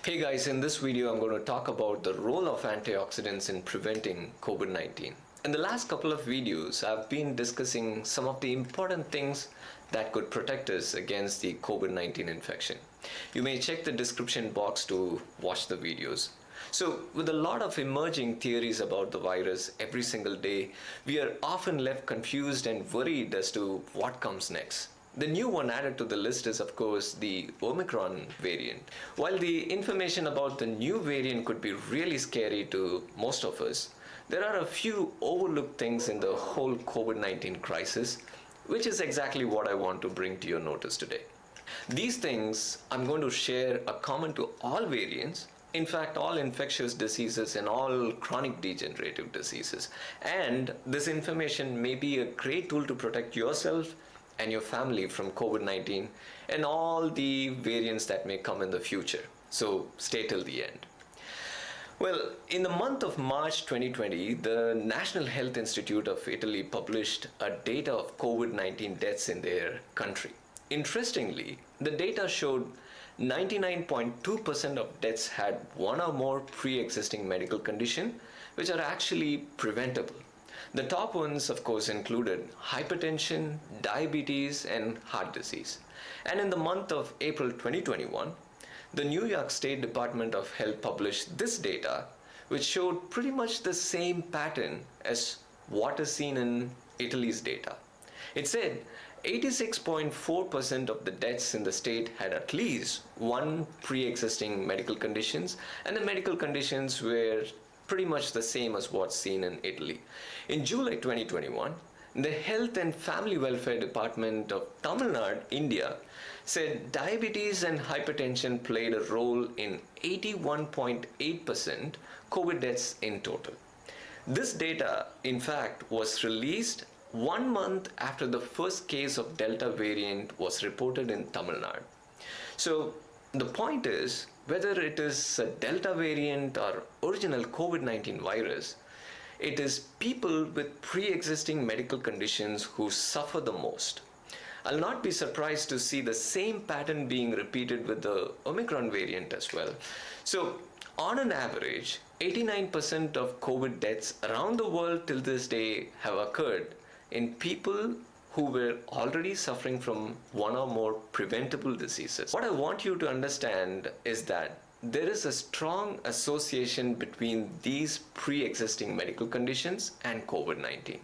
Hey guys, in this video I'm going to talk about the role of antioxidants in preventing COVID-19. In the last couple of videos, I've been discussing some of the important things that could protect us against the COVID-19 infection. You may check the description box to watch the videos. So, with a lot of emerging theories about the virus every single day, we are often left confused and worried as to what comes next. The new one added to the list is, of course, the Omicron variant. While the information about the new variant could be really scary to most of us, there are a few overlooked things in the whole COVID-19 crisis, which is exactly what I want to bring to your notice today. These things I'm going to share are common to all variants, in fact, all infectious diseases and all chronic degenerative diseases. And this information may be a great tool to protect yourself and your family from COVID-19 and all the variants that may come in the future. So stay till the end. Well, in the month of March 2020, the National Health Institute of Italy published a data of COVID-19 deaths in their country. Interestingly, the data showed 99.2% of deaths had one or more pre-existing medical condition, which are actually preventable. The top ones, of course, included hypertension, diabetes, and heart disease. And in the month of April 2021, the New York State Department of Health published this data, which showed pretty much the same pattern as what is seen in Italy's data. It said 86.4% of the deaths in the state had at least one pre-existing medical conditions, and the medical conditions were pretty much the same as what's seen in Italy. In July 2021, the Health and Family Welfare Department of Tamil Nadu, India, said diabetes and hypertension played a role in 81.8% COVID deaths in total. This data, in fact, was released 1 month after the first case of Delta variant was reported in Tamil Nadu. So the point is, whether it is a Delta variant or original COVID-19 virus, it is people with pre-existing medical conditions who suffer the most. I'll not be surprised to see the same pattern being repeated with the Omicron variant as well. So, on an average, 89% of COVID deaths around the world till this day have occurred in people who were already suffering from one or more preventable diseases. What I want you to understand is that there is a strong association between these pre-existing medical conditions and COVID-19.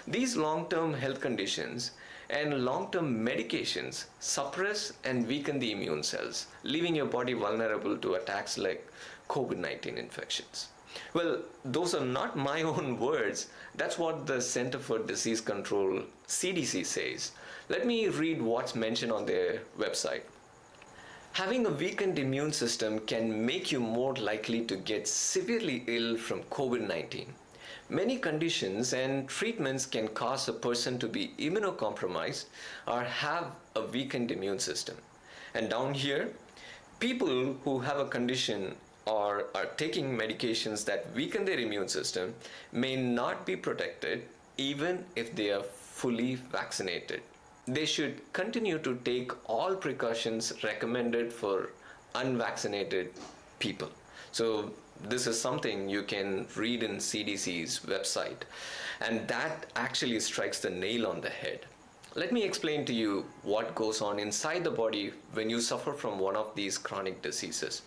These long-term health conditions and long-term medications suppress and weaken the immune cells, leaving your body vulnerable to attacks like COVID-19 infections. Well, those are not my own words. That's what the Center for Disease Control, CDC, says. Let me read what's mentioned on their website. Having a weakened immune system can make you more likely to get severely ill from COVID-19. Many conditions and treatments can cause a person to be immunocompromised or have a weakened immune system. And down here, people who have a condition or are taking medications that weaken their immune system may not be protected even if they are fully vaccinated. They should continue to take all precautions recommended for unvaccinated people. So this is something you can read in CDC's website, and that actually strikes the nail on the head. Let me explain to you what goes on inside the body when you suffer from one of these chronic diseases.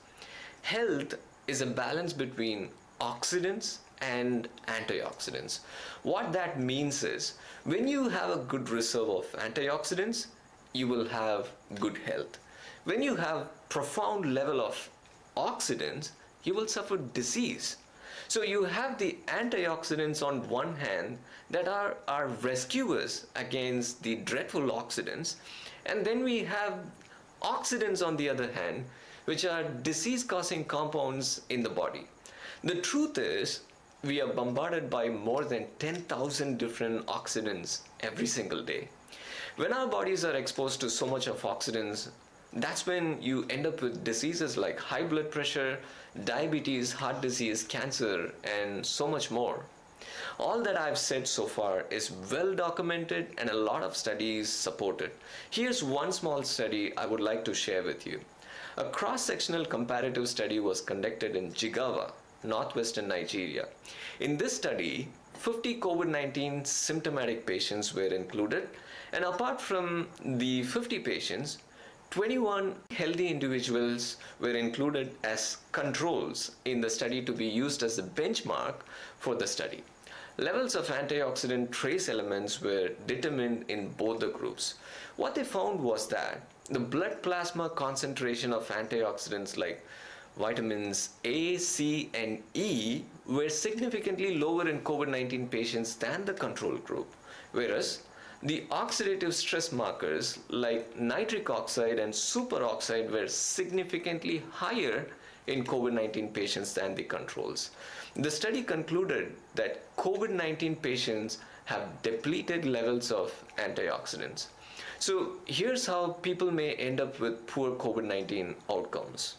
Health is a balance between oxidants and antioxidants. What that means is, when you have a good reserve of antioxidants, you will have good health. When you have profound level of oxidants, you will suffer disease. So you have the antioxidants on one hand that are our rescuers against the dreadful oxidants, and then we have oxidants on the other hand, which are disease-causing compounds in the body. The truth is, we are bombarded by more than 10,000 different oxidants every single day. When our bodies are exposed to so much of oxidants, that's when you end up with diseases like high blood pressure, diabetes, heart disease, cancer, and so much more. All that I've said so far is well documented and a lot of studies support it. Here's one small study I would like to share with you. A cross-sectional comparative study was conducted in Jigawa, northwestern Nigeria. In this study, 50 COVID-19 symptomatic patients were included, and apart from the 50 patients, 21 healthy individuals were included as controls in the study to be used as a benchmark for the study. Levels of antioxidant trace elements were determined in both the groups. What they found was that the blood plasma concentration of antioxidants like vitamins A, C, and E were significantly lower in COVID-19 patients than the control group, whereas the oxidative stress markers like nitric oxide and superoxide were significantly higher in COVID-19 patients than the controls. The study concluded that COVID-19 patients have depleted levels of antioxidants. So here's how people may end up with poor COVID-19 outcomes.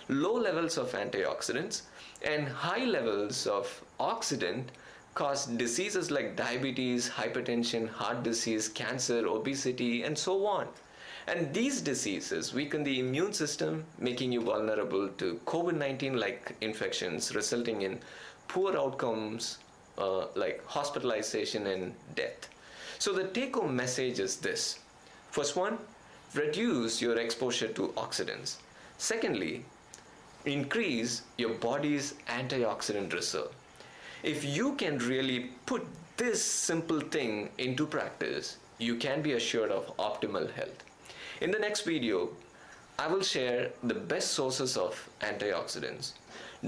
Low levels of antioxidants and high levels of oxidant cause diseases like diabetes, hypertension, heart disease, cancer, obesity, and so on. And these diseases weaken the immune system, making you vulnerable to COVID-19 like infections, resulting in poor outcomes like hospitalization and death. So the take-home message is this. First one, reduce your exposure to oxidants. Secondly, increase your body's antioxidant reserve. If you can really put this simple thing into practice, you can be assured of optimal health. In the next video, I will share the best sources of antioxidants.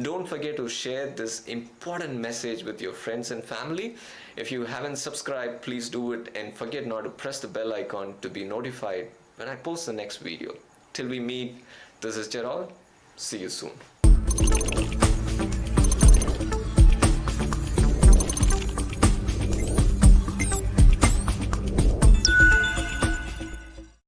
Don't forget to share this important message with your friends and family. If you haven't subscribed, please do it, and forget not to press the bell icon to be notified when I post the next video. Till we meet, this is Gerald. See you soon.